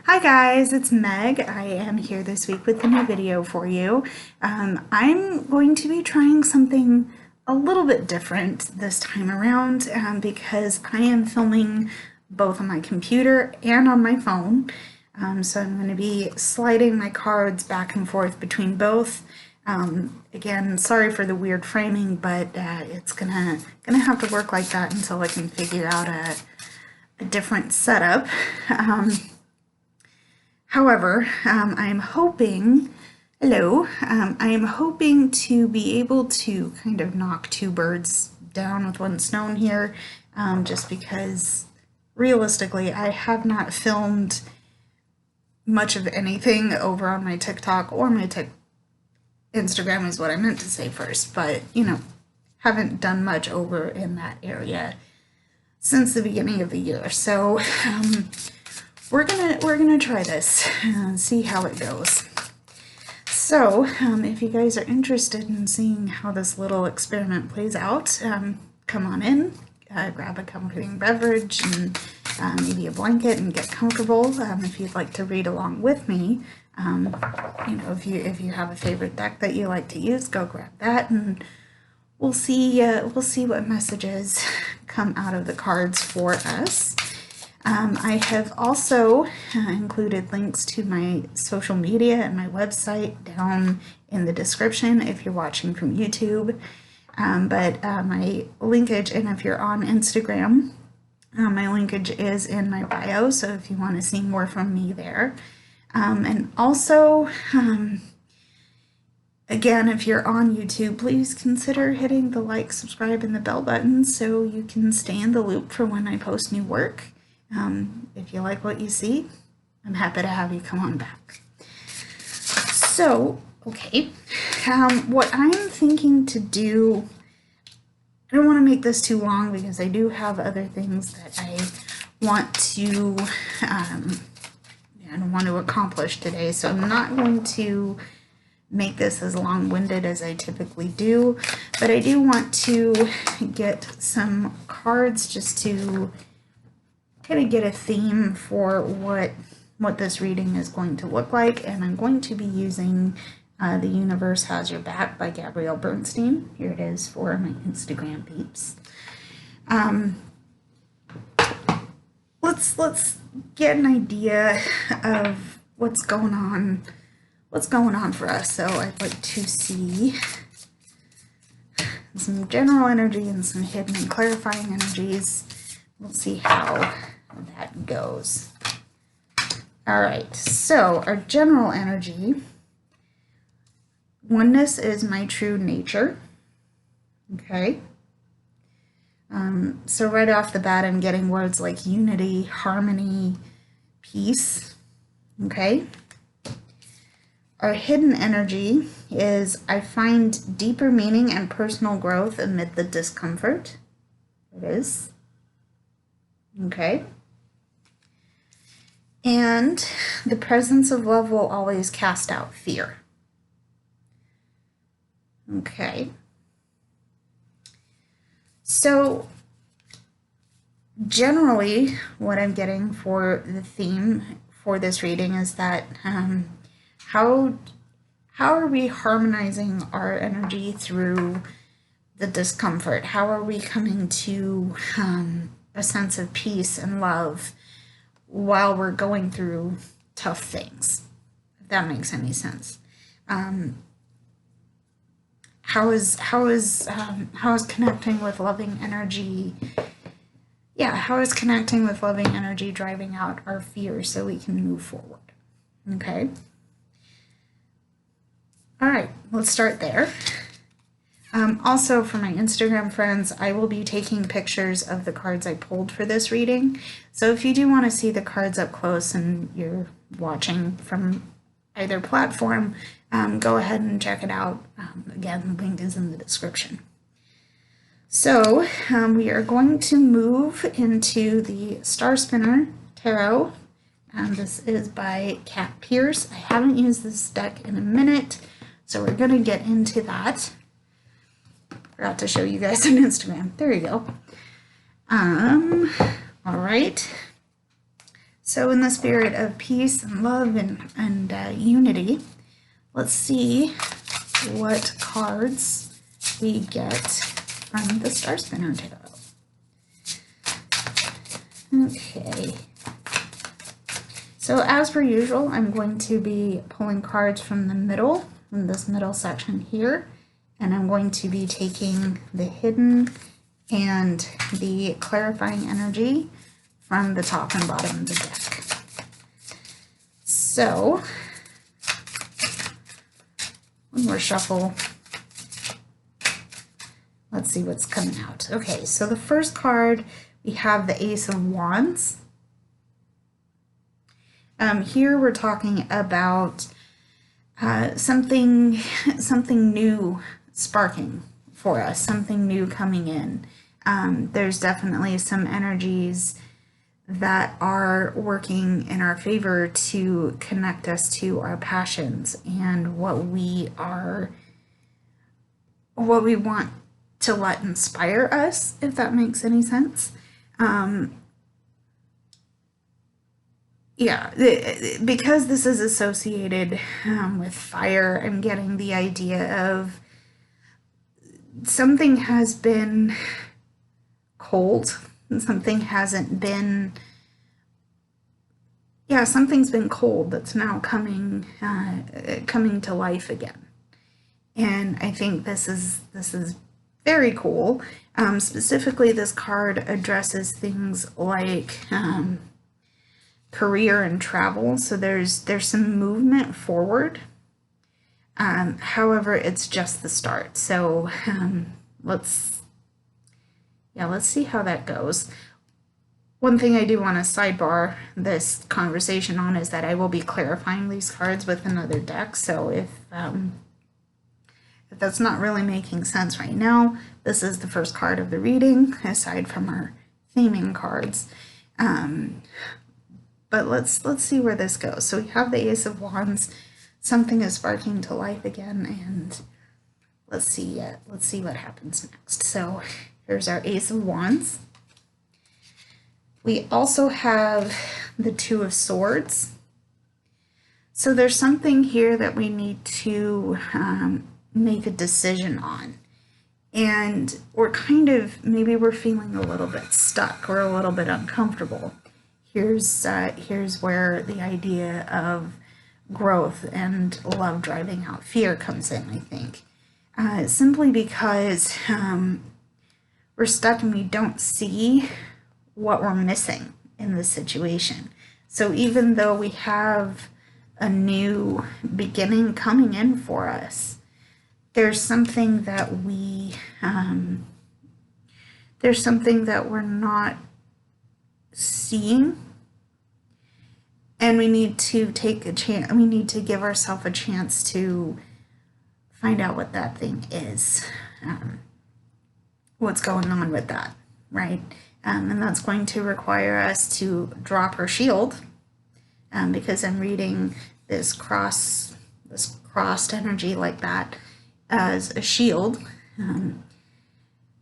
Hi guys, it's Meg. I am here this week with a new video for you. I'm going to be trying something a little bit different this time around because I am filming both on my computer and on my phone. So I'm going to be sliding my cards back and forth between both. Again, sorry for the weird framing, but it's gonna have to work like that until I can figure out a different setup. However, I'm hoping, I am hoping to be able to kind of knock two birds down with one stone here, just because realistically I have not filmed much of anything over on my TikTok or my Instagram is what I meant to say first, but haven't done much over in that area since the beginning of the year. So we're gonna try this and see how it goes. So if you guys are interested in seeing how this little experiment plays out, come on in, grab a comforting beverage and maybe a blanket and get comfortable. If you'd like to read along with me, if you have a favorite deck that you like to use, go grab that, and we'll see what messages come out of the cards for us. I have also included links to my social media and my website down in the description if you're watching from YouTube. But my linkage, and if you're on Instagram, my linkage is in my bio, so if you want to see more from me there. And also, again, if you're on YouTube, please consider hitting the like, subscribe, and the bell button so you can stay in the loop for when I post new work. If you like what you see, I'm happy to have you come on back. So, okay, what I'm thinking to do, I don't want to make this too long because I do have other things that I want to, accomplish today, so I'm not going to make this as long-winded as I typically do, but I do want to get some cards just to kind of get a theme for what this reading is going to look like, and I'm going to be using The Universe Has Your Back by Gabrielle Bernstein. Here it is for my Instagram peeps. Let's get an idea of what's going on for us. So I'd like to see some general energy and some hidden and clarifying energies. We'll see how that goes. All right, so our general energy, oneness is my true nature. Okay. So right off the bat, I'm getting words like unity, harmony, peace. Okay. Our hidden energy is I find deeper meaning and personal growth amid the discomfort. It is. Okay. And the presence of love will always cast out fear. Okay. So generally what I'm getting for the theme for this reading is that how are we harmonizing our energy through the discomfort? How are we coming to a sense of peace and love while we're going through tough things, if that makes any sense? How is connecting with loving energy? Yeah, how is connecting with loving energy driving out our fears so we can move forward? Okay. All right, let's start there. Also, for my Instagram friends, I will be taking pictures of the cards I pulled for this reading. So if you do want to see the cards up close and you're watching from either platform, go ahead and check it out. Again, the link is in the description. So we are going to move into the Star Spinner Tarot. This is by Kat Pierce. I haven't used this deck in a minute, so we're going to get into that. Forgot to show you guys on Instagram. There you go. All right. So in the spirit of peace and love and unity, let's see what cards we get from the Star Spinner Tarot. Okay. So as per usual, I'm going to be pulling cards from the middle, from this middle section here, and I'm going to be taking the hidden and the clarifying energy from the top and bottom of the deck. So, one more shuffle. Let's see what's coming out. Okay, so the first card, we have the Ace of Wands. Here we're talking about something new sparking for us, something new coming in. There's definitely some energies that are working in our favor to connect us to our passions and what we want to let inspire us, if that makes any sense. Yeah, because this is associated with fire, I'm getting the idea of something has been cold, and something hasn't been, yeah, something's been cold that's now coming to life again. And I think this is very cool. Specifically, this card addresses things like career and travel, so there's some movement forward. However, it's just the start. So let's see how that goes. One thing I do want to sidebar this conversation on is that I will be clarifying these cards with another deck. So if that's not really making sense right now, this is the first card of the reading, aside from our theming cards. But let's see where this goes. So we have the Ace of Wands. Something is sparking to life again, and let's see what happens next. So here's our Ace of Wands. We also have the Two of Swords. So there's something here that we need to make a decision on. And maybe we're feeling a little bit stuck or a little bit uncomfortable. Here's where the idea of growth and love driving out fear comes in, I think. Simply because we're stuck and we don't see what we're missing in this situation. So even though we have a new beginning coming in for us, there's something that we're not seeing, and we need to take a chance. We need to give ourselves a chance to find out what that thing is, what's going on with that, right? And that's going to require us to drop our shield, because I'm reading this crossed energy like that as a shield.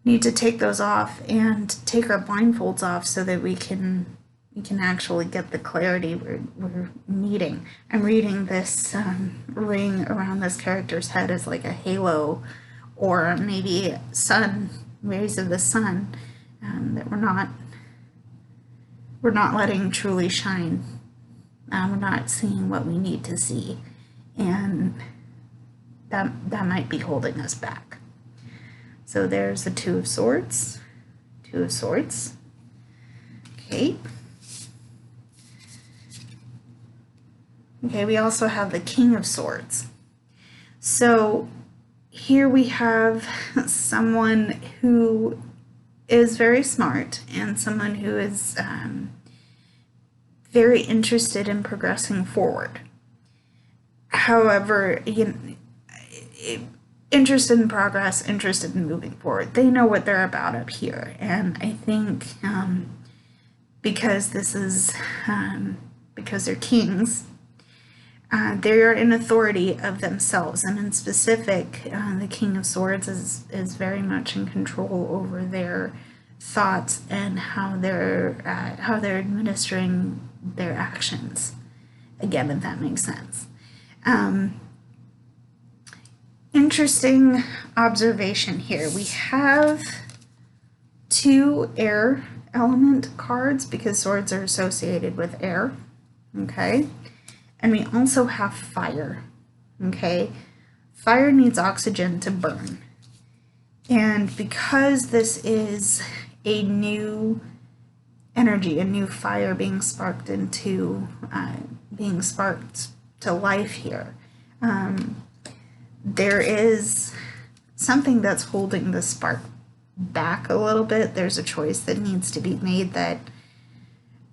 Need to take those off and take our blindfolds off so that we can actually get the clarity we're needing. I'm reading this ring around this character's head as like a halo, or maybe sun, rays of the sun, that we're not letting truly shine. We're not seeing what we need to see, and that might be holding us back. So there's the Two of Swords. Two of Swords. Okay. Okay, we also have the King of Swords. So here we have someone who is very smart and someone who is very interested in progressing forward. However, interested in progress, interested in moving forward. They know what they're about up here. And I think because this is, because they're kings, they are in authority of themselves. And in specific, the King of Swords is very much in control over their thoughts and how they're administering their actions. Again, if that makes sense. Interesting observation here. We have 2 air element cards because swords are associated with air, okay? And we also have fire, okay? Fire needs oxygen to burn. And because this is a new energy, a new fire being sparked to life here, there is something that's holding the spark back a little bit. There's a choice that needs to be made that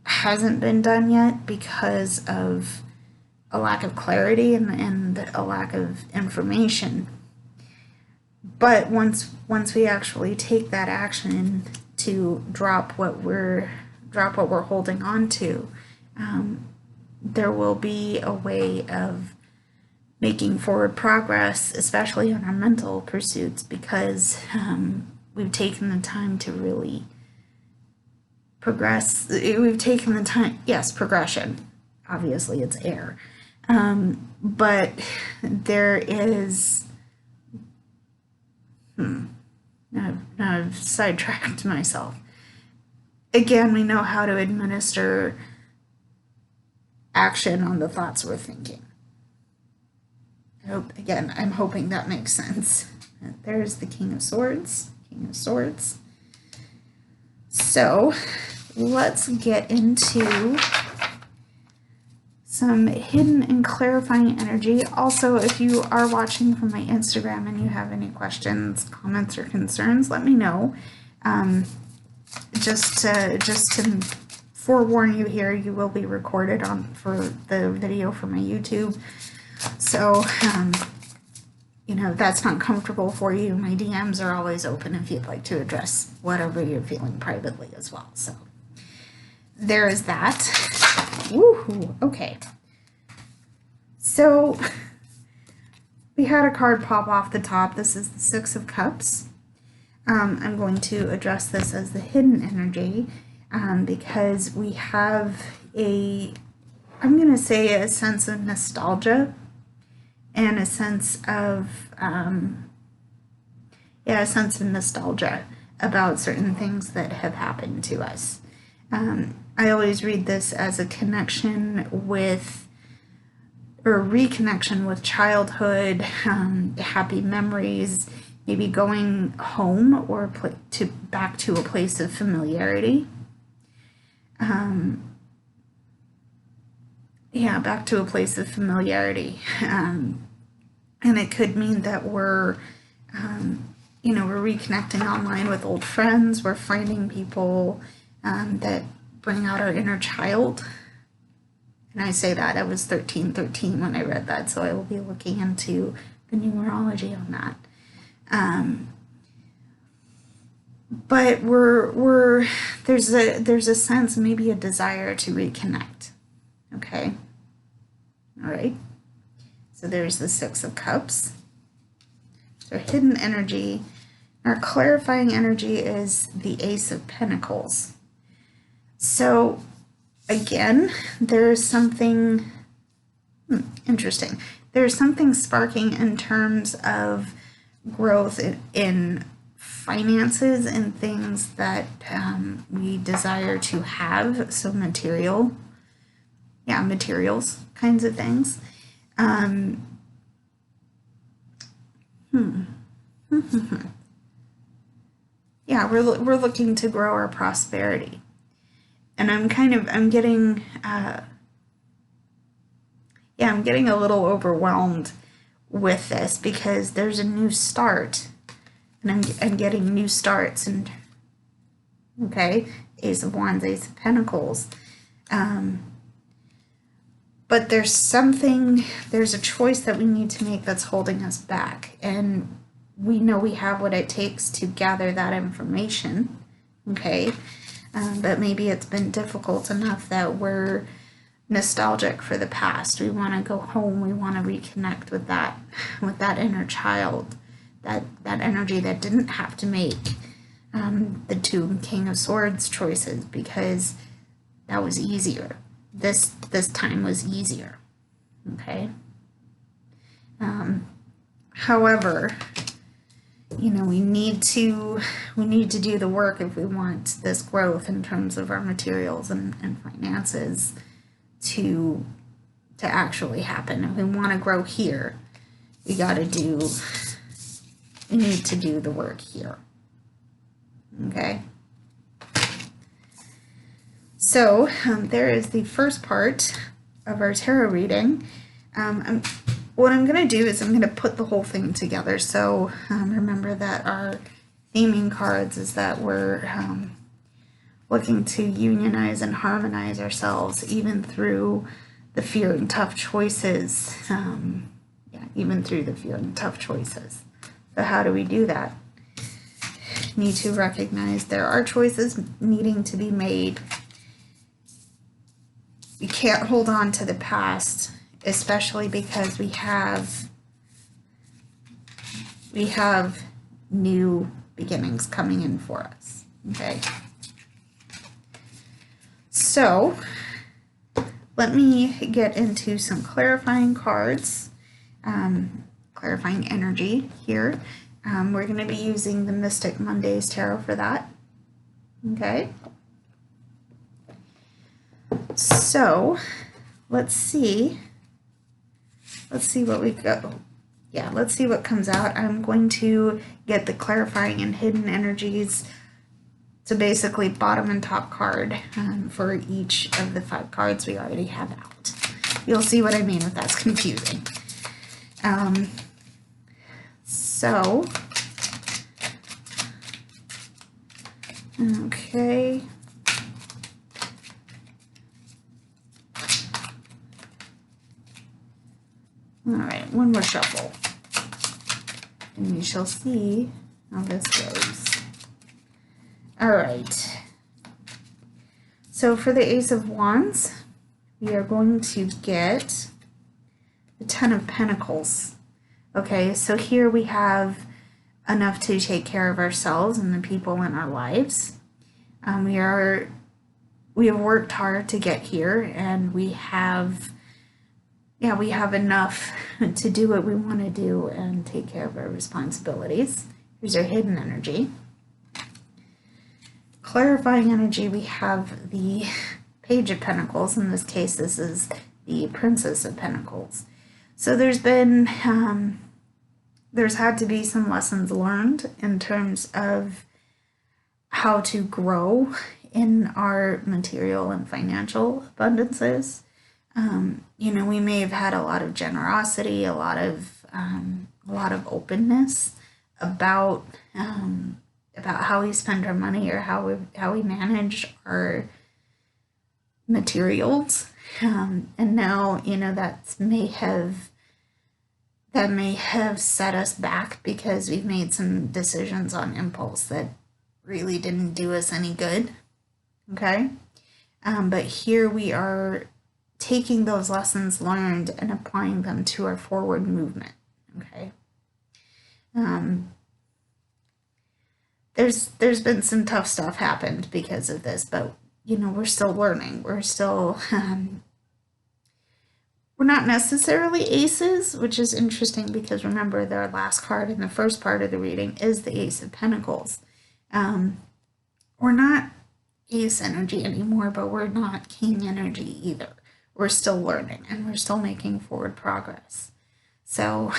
hasn't been done yet because of a lack of clarity and a lack of information. But once we actually take that action to drop what we're holding on to, there will be a way of making forward progress, especially on our mental pursuits, because we've taken the time to really progress. We've taken the time, yes, progression. Obviously, it's air. But there is, now I've sidetracked myself. Again, we know how to administer action on the thoughts we're thinking. I'm hoping that makes sense. There's the King of Swords. So let's get into some hidden and clarifying energy. Also, if you are watching from my Instagram and you have any questions, comments, or concerns, let me know. Just to forewarn you here, you will be recorded for the video for my YouTube. So, if that's not comfortable for you, my DMs are always open if you'd like to address whatever you're feeling privately as well. So, there is that. Woohoo! Okay. So, we had a card pop off the top. This is the Six of Cups. I'm going to address this as the hidden energy because we have I'm going to say a sense of nostalgia and a sense of nostalgia about certain things that have happened to us. I always read this as a connection with, or reconnection with childhood, happy memories, maybe going home or back to a place of familiarity. Back to a place of familiarity. And it could mean that we're reconnecting online with old friends. We're finding people that bring out our inner child. And I say that I was 13 when I read that, so I will be looking into the numerology on that. But there's a sense, maybe a desire to reconnect. Okay. All right. So there's the Six of Cups. So hidden energy. Our clarifying energy is the Ace of Pentacles. So again, there's something interesting. There's something sparking in terms of growth in finances and things that we desire to have. So materials kinds of things. We're looking to grow our prosperity. And I'm getting I'm getting a little overwhelmed with this because there's a new start. And I'm getting new starts, and okay, Ace of Wands, Ace of Pentacles. But there's a choice that we need to make that's holding us back. And we know we have what it takes to gather that information, okay? But maybe it's been difficult enough that we're nostalgic for the past. We want to go home. We want to reconnect with that inner child, that energy that didn't have to make the two King of Swords choices because that was easier. this time was easier. Okay. However, you know, we need to do the work if we want this growth in terms of our materials and finances to actually happen. If we want to grow here, we need to do the work here. Okay. So there is the first part of our tarot reading. What I'm going to do is I'm going to put the whole thing together. So remember that our theming cards is that we're looking to unionize and harmonize ourselves even through the fear and tough choices. Even through the fear and tough choices. So how do we do that? Need to recognize there are choices needing to be made. We can't hold on to the past, especially because we have new beginnings coming in for us. Okay. So let me get into some clarifying cards, clarifying energy here. We're going to be using the Mystic Mondays Tarot for that. Okay. So let's see what we go. Yeah, let's see what comes out. I'm going to get the clarifying and hidden energies. So basically bottom and top card for each of the 5 cards we already have out. You'll see what I mean if that's confusing. Okay. All right, one more shuffle, and we shall see how this goes. All right. So for the Ace of Wands, we are going to get the Ten of Pentacles. Okay, so here we have enough to take care of ourselves and the people in our lives. We have worked hard to get here, and we have enough to do what we want to do and take care of our responsibilities. Here's our hidden energy. Clarifying energy, we have the Page of Pentacles. In this case, this is the Princess of Pentacles. So there's had to be some lessons learned in terms of how to grow in our material and financial abundances. You know, we may have had a lot of generosity, a lot of openness about how we spend our money or how we manage our materials, and now, you know, that may have set us back because we've made some decisions on impulse that really didn't do us any good. Okay, but here we are taking those lessons learned and applying them to our forward movement. Okay. There's been some tough stuff happened because of this, but you know, we're still learning. We're still we're not necessarily aces, which is interesting because remember, their last card in the first part of the reading is the Ace of Pentacles. We're not ace energy anymore, but we're not king energy either. We're still learning and we're still making forward progress. So,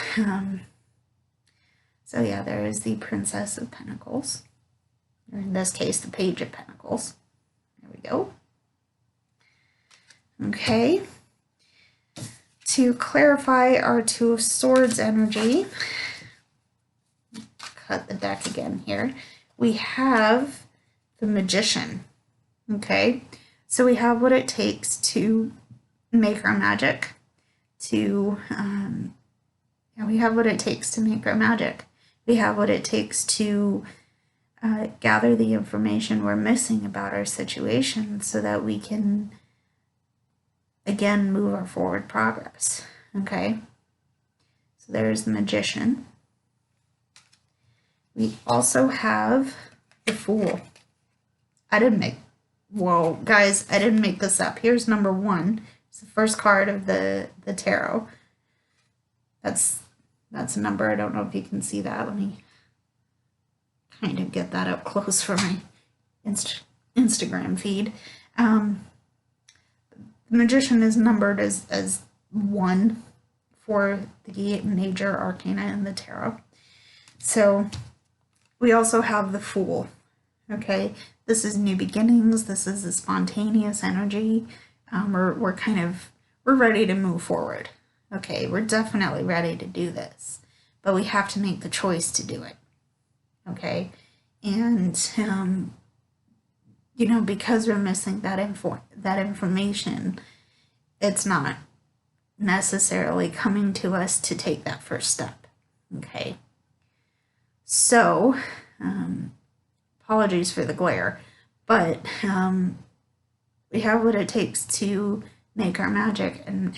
yeah, there is the Princess of Pentacles, or in this case, the Page of Pentacles. There we go. Okay. To clarify our Two of Swords energy, cut the deck again here. We have the Magician. Okay. So we have what it takes to make our magic, we have what it takes to make our magic. We have what it takes to gather the information we're missing about our situation so that we can, again, move our forward progress. Okay? So there's the Magician. We also have the Fool. I didn't make whoa, guys, I didn't make this up. Here's number 1. It's the first card of the tarot. That's a number. I don't know if you can see that. Let me kind of get that up close for my Instagram feed. The Magician is numbered as 1 for the major arcana in the tarot. So we also have the Fool. Okay, this is new beginnings. This is a spontaneous energy. We're ready to move forward. Okay, we're definitely ready to do this, but we have to make the choice to do it. Okay, and because we're missing that information, it's not necessarily coming to us to take that first step. Okay, so apologies for the glare, but we have what it takes to make our magic and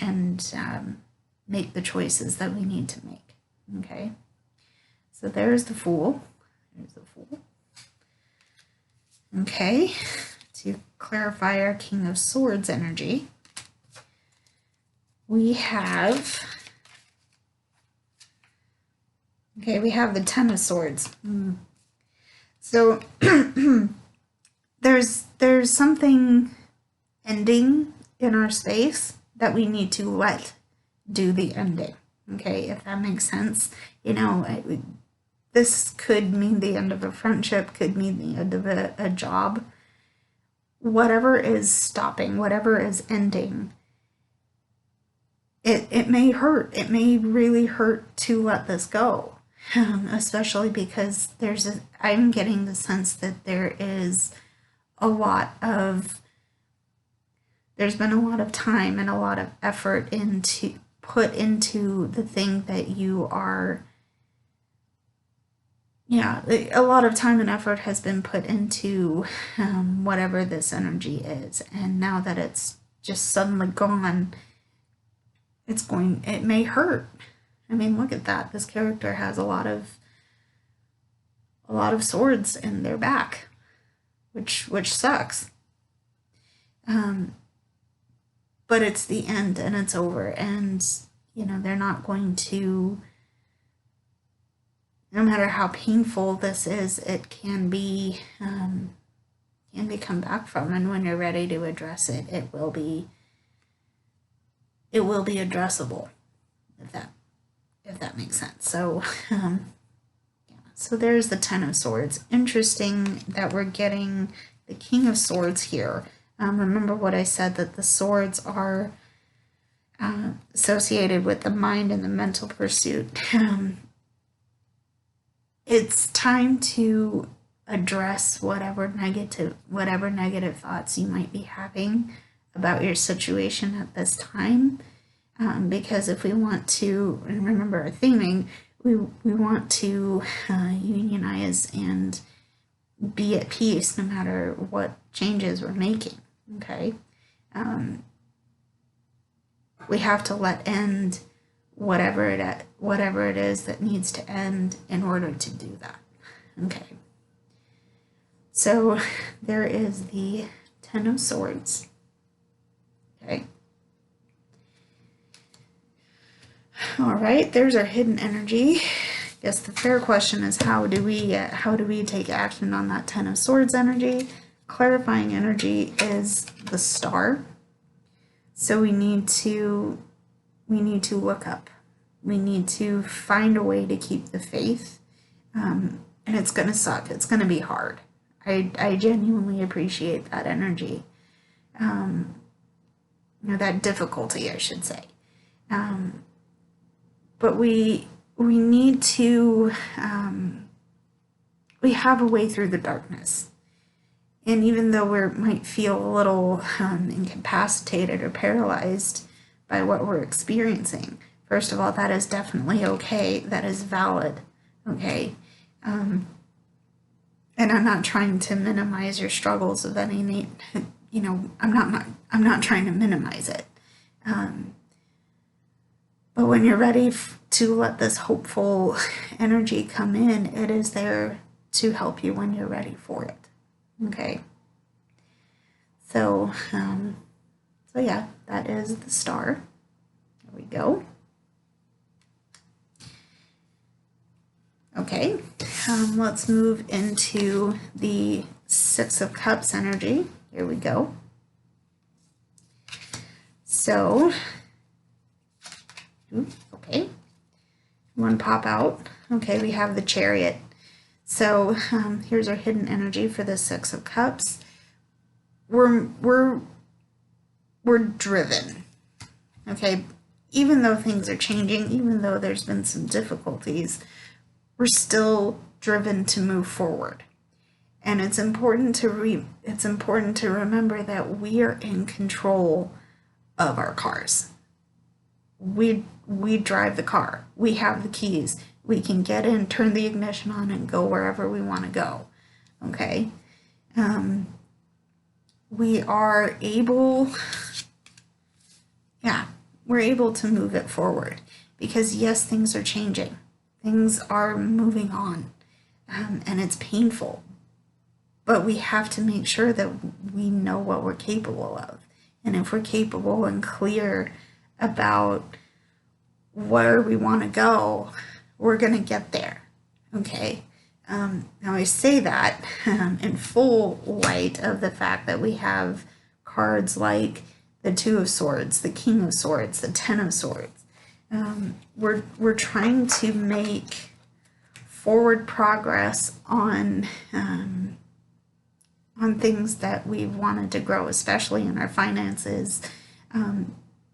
make the choices that we need to make. Okay, so there's the Fool. There's the Fool. Okay, to clarify our King of Swords energy, we have the Ten of Swords. So there's something ending in our space that we need to let do the ending. Okay, if that makes sense. This could mean the end of a friendship, could mean the end of a job. Whatever is stopping, whatever is ending, it may hurt. It may really hurt to let this go, especially because I'm getting the sense that there's been a lot of time and a lot of effort put into the thing that you are. Yeah, a lot of time and effort has been put into whatever this energy is, and now that it's just suddenly gone, it may hurt. I mean, look at that. This character has a lot of swords in their back, which sucks. But it's the end, and it's over, and they're not going to. No matter how painful this is, it can be come back from, and when you're ready to address it, it will be addressable, if that makes sense. So, so there's the Ten of Swords. Interesting that we're getting the King of Swords here. Remember what I said, that the swords are associated with the mind and the mental pursuit. It's time to address whatever negative thoughts you might be having about your situation at this time. Because if we want to, and remember our theming, we want to unionize and be at peace no matter what changes we're making. Okay, we have to let end whatever it is that needs to end in order to do that. Okay. So there is the Ten of Swords. Okay. All right, there's our hidden energy. I guess the fair question is, how do we take action on that Ten of Swords energy? Clarifying energy is the Star. So we need to look up. We need to find a way to keep the faith. And it's going to suck. It's going to be hard. I genuinely appreciate that energy. That difficulty, I should say. But we need to, we have a way through the darkness. And even though we might feel a little incapacitated or paralyzed by what we're experiencing, first of all, that is definitely okay. That is valid. Okay. And I'm not trying to minimize your struggles of any, I'm not trying to minimize it. But when you're ready to let this hopeful energy come in, it is there to help you when you're ready for it. Okay. So, so yeah, that is the star. There we go. Okay, let's move into the Six of Cups energy. Here we go. So, okay, one pop out. Okay, we have the Chariot. So here's our hidden energy for the Six of Cups. We're driven. Okay, even though things are changing, even though there's been some difficulties, we're still driven to move forward. And it's important to remember that we are in control of our cars. We drive the car. We have the keys. We can get in, turn the ignition on, and go wherever we want to go. Okay? We are able, we're able to move it forward. Because yes, things are changing. Things are moving on. And it's painful. But we have to make sure that we know what we're capable of. And if we're capable and clear about where we want to go, we're going to get there. Okay? Now I say that in full light of the fact that we have cards like the Two of Swords, the King of Swords, the Ten of Swords. We're trying to make forward progress on things that we've wanted to grow, especially in our finances.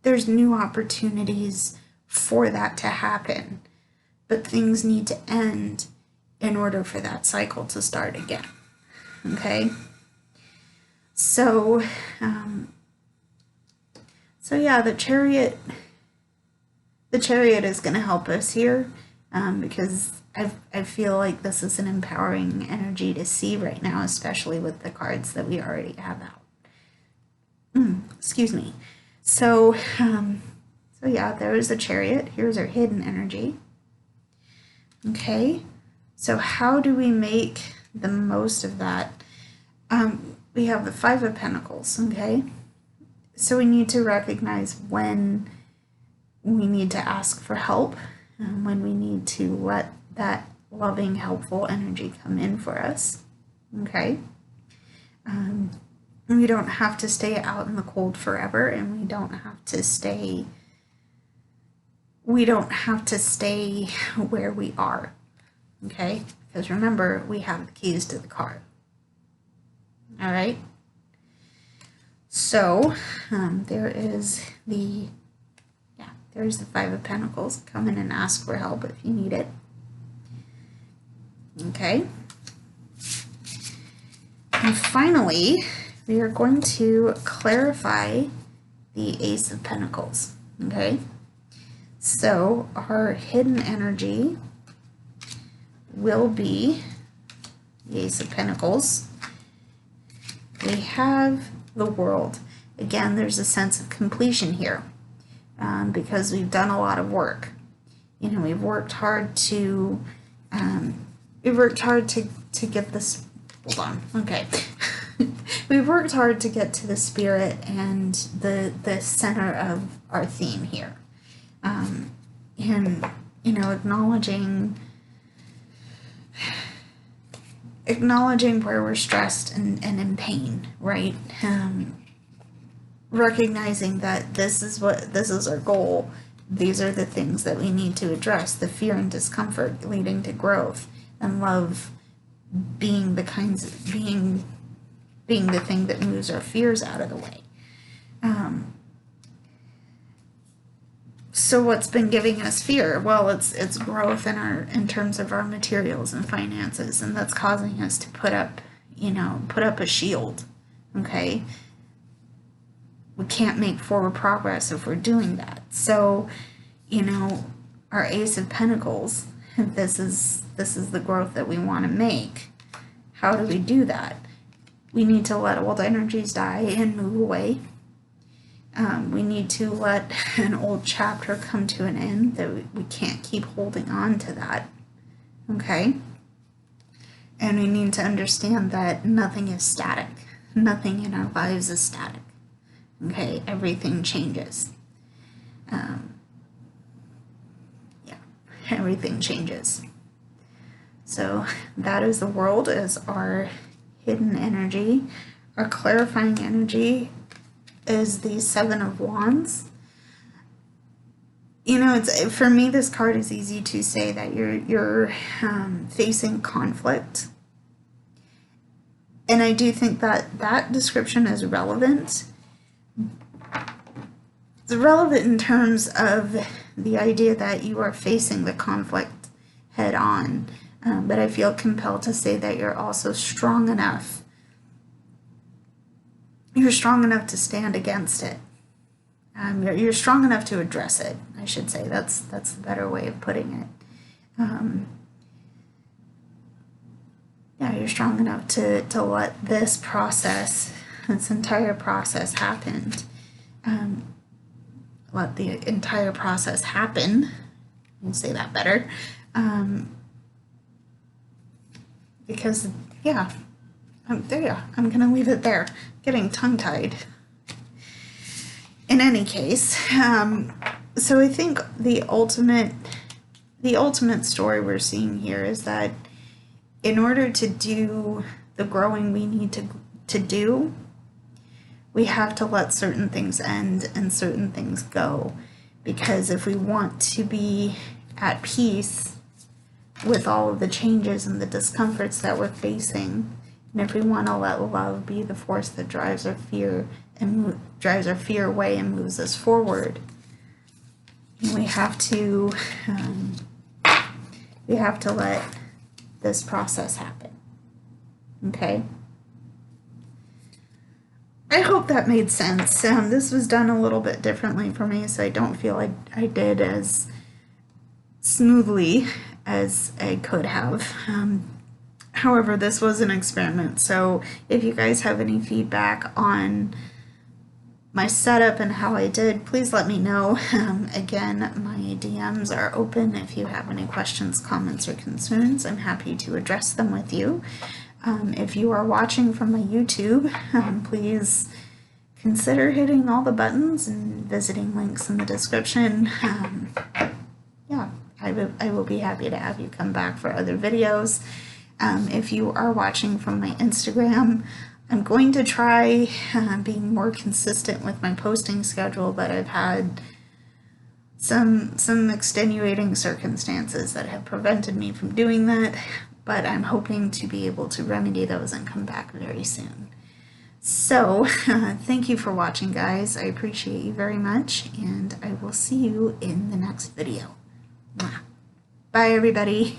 There's new opportunities for that to happen, but things need to end in order for that cycle to start again. Okay? So, yeah, the Chariot is going to help us here, because I feel like this is an empowering energy to see right now, especially with the cards that we already have out. Excuse me. So yeah, there's the Chariot. Here's our hidden energy. Okay, so how do we make the most of that? We have the Five of Pentacles, okay? So we need to recognize when we need to ask for help, when we need to let that loving, helpful energy come in for us, okay? We don't have to stay out in the cold forever, and we don't have to stay where we are, okay? Because remember, we have the keys to the car, all right? So there's the Five of Pentacles. Come in and ask for help if you need it. Okay. And finally, we are going to clarify the Ace of Pentacles. Okay. So our hidden energy will be the Ace of Pentacles. We have the World. Again, there's a sense of completion here, because we've done a lot of work. You know, we've worked hard to get this. Hold on. Okay. We've worked hard to get to the spirit and the center of our theme here, and you know, acknowledging where we're stressed and in pain, right? Recognizing that this is our goal. These are the things that we need to address: the fear and discomfort leading to growth, and love being the thing that moves our fears out of the way. So what's been giving us fear? Well, it's growth in terms of our materials and finances, and that's causing us to put up a shield. Okay, we can't make forward progress if we're doing that. So, you know, our Ace of Pentacles, this is the growth that we want to make. How do we do that? We need to let old energies die and move away. We need to let an old chapter come to an end, that we can't keep holding on to that. Okay? And we need to understand that nothing is static. nothing in our lives is static. Okay, everything changes. Yeah, everything changes. So that is the world as our hidden energy. Our clarifying energy is the Seven of Wands. You know, it's, for me, this card is easy to say that you're facing conflict. And I do think that that description is relevant. It's relevant in terms of the idea that you are facing the conflict head on. But I feel compelled to say that you're also strong enough. You're strong enough to stand against it. You're strong enough to address it, I should say. That's the better way of putting it. Yeah, you're strong enough to let this process, this entire process happen. Let the entire process happen. I'll say that better. Because, yeah, I'm going to leave it there. Getting tongue-tied. In any case, so I think the ultimate story we're seeing here is that in order to do the growing we need to do, we have to let certain things end and certain things go. Because if we want to be at peace with all of the changes and the discomforts that we're facing, and if we want to let love be the force that drives our fear and drives our fear away and moves us forward, we have to let this process happen. Okay? I hope that made sense. This was done a little bit differently for me, so I don't feel like I did as smoothly as I could have. However, this was an experiment, so if you guys have any feedback on my setup and how I did, please let me know. Again, my DMs are open. If you have any questions, comments, or concerns, I'm happy to address them with you. If you are watching from my YouTube, please consider hitting all the buttons and visiting links in the description. Yeah, I will be happy to have you come back for other videos. If you are watching from my Instagram, I'm going to try being more consistent with my posting schedule, but I've had some extenuating circumstances that have prevented me from doing that, but I'm hoping to be able to remedy those and come back very soon. So, thank you for watching, guys. I appreciate you very much, and I will see you in the next video. Bye, everybody.